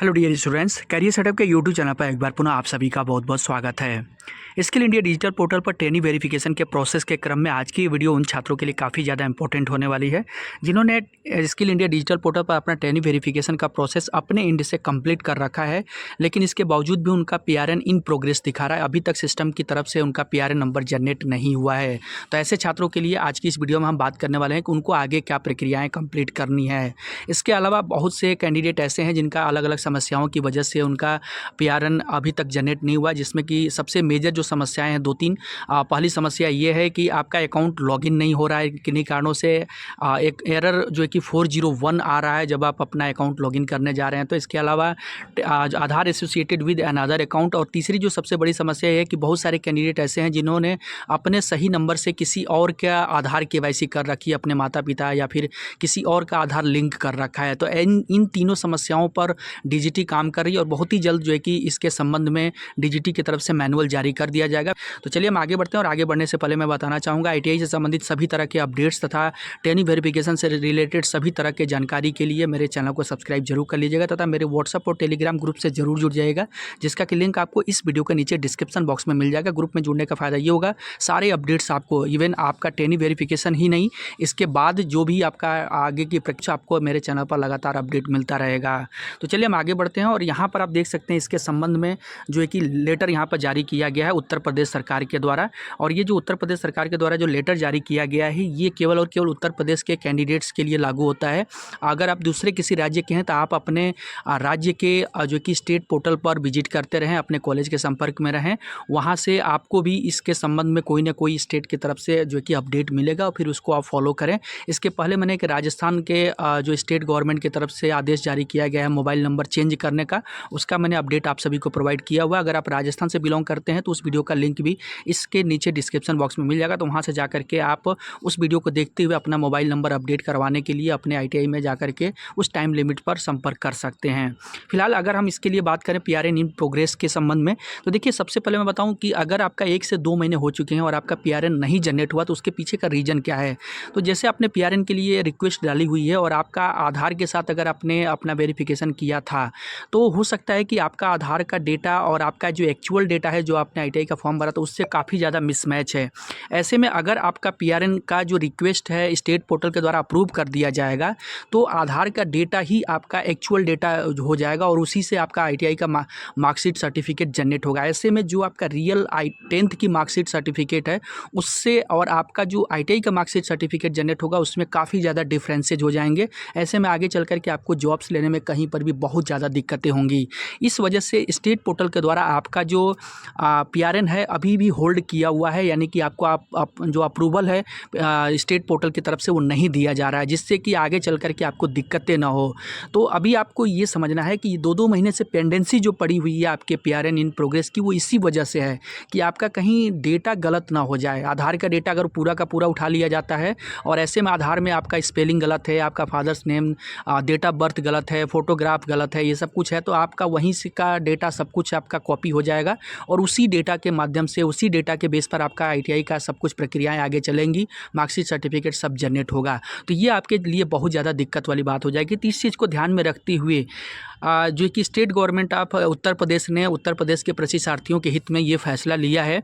Hello dear students, career setup के YouTube channel पर एक बार पुनः आप सभी का बहुत बहुत स्वागत है। स्किल इंडिया डिजिटल पोर्टल पर ट्रेनिंग वेरिफिकेशन के प्रोसेस के क्रम में आज की वीडियो उन छात्रों के लिए काफ़ी ज़्यादा इंपॉर्टेंट होने वाली है जिन्होंने स्किल इंडिया डिजिटल पोर्टल पर अपना ट्रेनिंग वेरिफिकेशन का प्रोसेस अपने एंड से कंप्लीट कर रखा है, लेकिन इसके बावजूद भी उनका पीआरएन इन प्रोग्रेस दिखा रहा है। अभी तक सिस्टम की तरफ से उनका पीआरएन नंबर जनरेट नहीं हुआ है। तो ऐसे छात्रों के लिए आज की इस वीडियो में हम बात करने वाले हैं कि उनको आगे क्या प्रक्रियाएँ कंप्लीट करनी है। इसके अलावा बहुत से कैंडिडेट ऐसे हैं जिनका अलग अलग समस्याओं की वजह से उनका पीआरएन अभी तक जनरेट नहीं हुआ, जिसमें कि सबसे मेजर जो समस्याएं हैं दो तीन। पहली समस्या ये है कि आपका अकाउंट लॉगिन नहीं हो रहा है, किन्हीं कारणों से एक एरर जो है कि 401 आ रहा है जब आप अपना अकाउंट लॉगिन करने जा रहे हैं। तो इसके अलावा आधार एसोसिएटेड विद अनदर अकाउंट। और तीसरी जो सबसे बड़ी समस्या है कि बहुत सारे कैंडिडेट ऐसे हैं जिन्होंने अपने सही नंबर से किसी और का आधार केवाईसी कर रखी है, अपने माता पिता या फिर किसी और का आधार लिंक कर रखा है। तो इन तीनों समस्याओं पर डीजीटी काम कर रही है और बहुत ही जल्द जो है कि इसके संबंध में डीजीटी की तरफ से मैनुअल जारी कर दिया जाएगा। तो चलिए हम आगे बढ़ते हैं, और आगे बढ़ने से पहले मैं बताना चाहूँगा आईटीआई से संबंधित सभी तरह के अपडेट्स तथा ट्रेनिंग वेरिफिकेशन से रिलेटेड सभी तरह के जानकारी के लिए मेरे चैनल को सब्सक्राइब जरूर कर लीजिएगा तथा मेरे व्हाट्सअप और टेलीग्राम ग्रुप से जरूर जुड़ जाइएगा, जिसका कि लिंक आपको इस वीडियो के नीचे डिस्क्रिप्शन बॉक्स में मिल जाएगा। ग्रुप में जुड़ने का फायदा ये होगा, सारे अपडेट्स आपको, इवन आपका ट्रेनिंग वेरिफिकेशन ही नहीं, इसके बाद जो भी आपका आगे की प्रक्रिया आपको मेरे चैनल पर लगातार अपडेट मिलता रहेगा। तो चलिए हम आगे बढ़ते हैं, और यहाँ पर आप देख सकते हैं इसके संबंध में जो है कि लेटर यहाँ पर जारी किया गया है उत्तर प्रदेश सरकार के द्वारा। और ये जो उत्तर प्रदेश सरकार के द्वारा जो लेटर जारी किया गया है ये केवल और केवल उत्तर प्रदेश के कैंडिडेट्स के लिए लागू होता है। अगर आप दूसरे किसी राज्य के हैं तो आप अपने राज्य के जो कि स्टेट पोर्टल पर विजिट करते रहें, अपने कॉलेज के संपर्क में रहें, वहाँ से आपको भी इसके संबंध में कोई ना कोई स्टेट की तरफ से जो कि अपडेट मिलेगा और फिर उसको आप फॉलो करें। इसके पहले मैंने एक राजस्थान के जो स्टेट गवर्नमेंट की तरफ से आदेश जारी किया गया है मोबाइल नंबर चेंज करने का, उसका मैंने अपडेट आप सभी को प्रोवाइड किया हुआ है। अगर आप राजस्थान से बिलोंग करते हैं तो उस वीडियो का लिंक भी इसके नीचे डिस्क्रिप्शन बॉक्स में मिल जाएगा, तो वहाँ से जाकर के आप उस वीडियो को देखते हुए अपना मोबाइल नंबर अपडेट करवाने के लिए अपने आईटीआई में जाकर के उस टाइम लिमिट पर संपर्क कर सकते हैं। फिलहाल अगर हम इसके लिए बात करें पीआरएन इन प्रोग्रेस के संबंध में, तो देखिए सबसे पहले मैं बताऊं कि अगर आपका 1 से 2 महीने हो चुके हैं और आपका पीआरएन नहीं जनरेट हुआ तो उसके पीछे का रीज़न क्या है। तो जैसे आपने पीआरएन के लिए रिक्वेस्ट डाली हुई है और आपका आधार के साथ अगर आपने अपना वेरिफिकेशन किया था, तो हो सकता है कि आपका आधार का डेटा और आपका जो एक्चुअल डेटा है जो आपने आईटीआई का फॉर्म भरा था उससे काफ़ी ज़्यादा मिसमैच है। ऐसे में अगर आपका पीआरएन का जो रिक्वेस्ट है स्टेट पोर्टल के द्वारा अप्रूव कर दिया जाएगा तो आधार का डेटा ही आपका एक्चुअल डेटा हो जाएगा और उसी से आपका आईटीआई का मार्कशीट सर्टिफिकेट जनरेट होगा। ऐसे में जो आपका रियल 10th की मार्कशीट सर्टिफिकेट है उससे और आपका जो आईटीआई का मार्कशीट सर्टिफिकेट जनरेट होगा उसमें काफ़ी ज़्यादा डिफरेंसेज हो जाएंगे। ऐसे में आगे चल कर के आपको जॉब्स लेने में कहीं पर भी बहुत ज़्यादा दिक्कतें होंगी। इस वजह से स्टेट पोर्टल के द्वारा आपका जो पीआरएन है अभी भी होल्ड किया हुआ है, यानी कि आपको जो अप्रूवल है स्टेट पोर्टल की तरफ से वो नहीं दिया जा रहा है, जिससे कि आगे चल कर के आपको दिक्कतें ना हो। तो अभी आपको ये समझना है कि 2-2 महीने से पेंडेंसी जो पड़ी हुई है आपके पीआरएन इन प्रोग्रेस की, वो इसी वजह से है कि आपका कहीं डेटा गलत ना हो जाए। आधार का डेटा अगर पूरा का पूरा उठा लिया जाता है और ऐसे में आधार में आपका स्पेलिंग गलत है, आपका father's name, date of birth गलत है, फोटोग्राफ गलत है, ये सब कुछ है, तो आपका वहीं से का डेटा सब कुछ आपका कॉपी हो जाएगा और उसी डेटा के माध्यम से, उसी डेटा के बेस पर आपका आईटीआई का सब कुछ प्रक्रियाएं आगे चलेंगी, मार्कशीट सर्टिफिकेट सब जनरेट होगा। तो ये आपके लिए बहुत ज़्यादा दिक्कत वाली बात हो जाएगी। तो इस चीज़ को ध्यान में रखते हुए जो कि state government of Uttar Pradesh ने उत्तर प्रदेश के प्रशिक्षार्थियों के हित में ये फैसला लिया है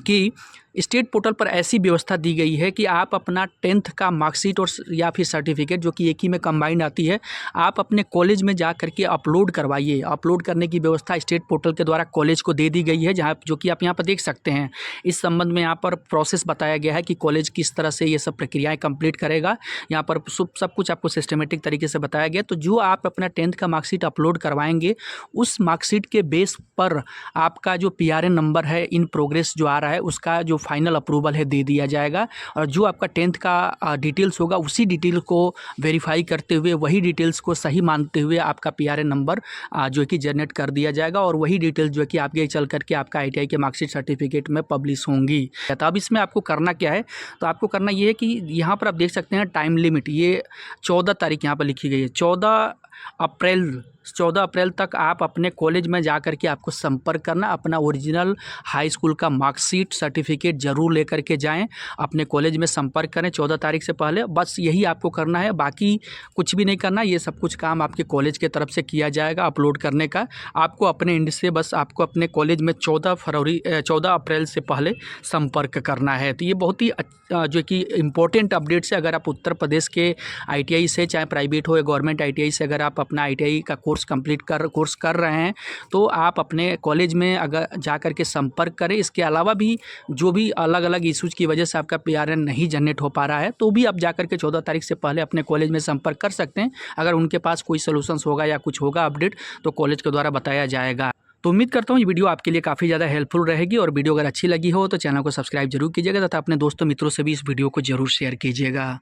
कि स्टेट पोर्टल पर ऐसी व्यवस्था दी गई है कि आप अपना 10th का मार्कशीट और या फिर सर्टिफिकेट जो कि एक ही में कंबाइंड आती है, आप अपने कॉलेज में जा करके अपलोड करवाइए। अपलोड करने की व्यवस्था स्टेट पोर्टल के द्वारा कॉलेज को दे दी गई है, जहाँ जो कि आप यहाँ पर देख सकते हैं। इस संबंध में यहाँ पर प्रोसेस बताया गया है कि कॉलेज किस तरह से ये सब प्रक्रियाएँ कंप्लीट करेगा। यहाँ पर सब कुछ आपको सिस्टमेटिक तरीके से बताया गया। तो जो आप अपना 10th का मार्कशीट अपलोड करवाएंगे उस मार्कशीट के बेस पर आपका जो पीआरएन नंबर है इन प्रोग्रेस जो आ रहा है उसका जो फाइनल अप्रूवल है दे दिया जाएगा, और जो आपका 10th का डिटेल्स होगा उसी डिटेल को वेरीफाई करते हुए, वही डिटेल्स को सही मानते हुए आपका पीआरएन नंबर जो है कि जनरेट कर दिया जाएगा और वही डिटेल्स जो है कि आगे चल करके आपका आईटीआई के मार्कशीट सर्टिफिकेट में पब्लिश होंगी। तो अब इसमें आपको करना क्या है, तो आपको करना ये है कि यहाँ पर आप देख सकते हैं टाइम लिमिट, ये 14 तारीख यहाँ पर लिखी गई है, 14 अप्रैल 14 अप्रैल तक आप अपने कॉलेज में जा कर के आपको संपर्क करना, अपना ओरिजिनल हाई स्कूल का मार्कशीट सर्टिफिकेट ज़रूर लेकर के जाएं, अपने कॉलेज में संपर्क करें 14 तारीख से पहले। बस यही आपको करना है, बाकी कुछ भी नहीं करना। ये सब कुछ काम आपके कॉलेज के तरफ से किया जाएगा अपलोड करने का। आपको अपने एंड से बस आपको अपने कॉलेज में 14 अप्रैल से पहले संपर्क करना है। तो ये बहुत ही जो कि इम्पोर्टेंट अपडेट्स है। अगर आप उत्तर प्रदेश के ITI से, चाहे प्राइवेट हो या गवर्नमेंट ITI से, अगर आप अपना ITI का कोर्स कर रहे हैं तो आप अपने कॉलेज में अगर जा कर के संपर्क करें। इसके अलावा भी जो भी अलग अलग इश्यूज़ की वजह से आपका PRN नहीं जनरेट हो पा रहा है, तो भी आप जा कर के 14 तारीख से पहले अपने कॉलेज में संपर्क कर सकते हैं। अगर उनके पास कोई सॉल्यूशंस होगा या कुछ होगा अपडेट तो कॉलेज के द्वारा बताया जाएगा। तो उम्मीद करता हूँ ये वीडियो आपके लिए काफ़ी ज़्यादा हेल्पफुल रहेगी, और वीडियो अगर अच्छी लगी हो तो चैनल को सब्सक्राइब जरूर कीजिएगा तथा अपने दोस्तों मित्रों से भी इस वीडियो को जरूर शेयर कीजिएगा।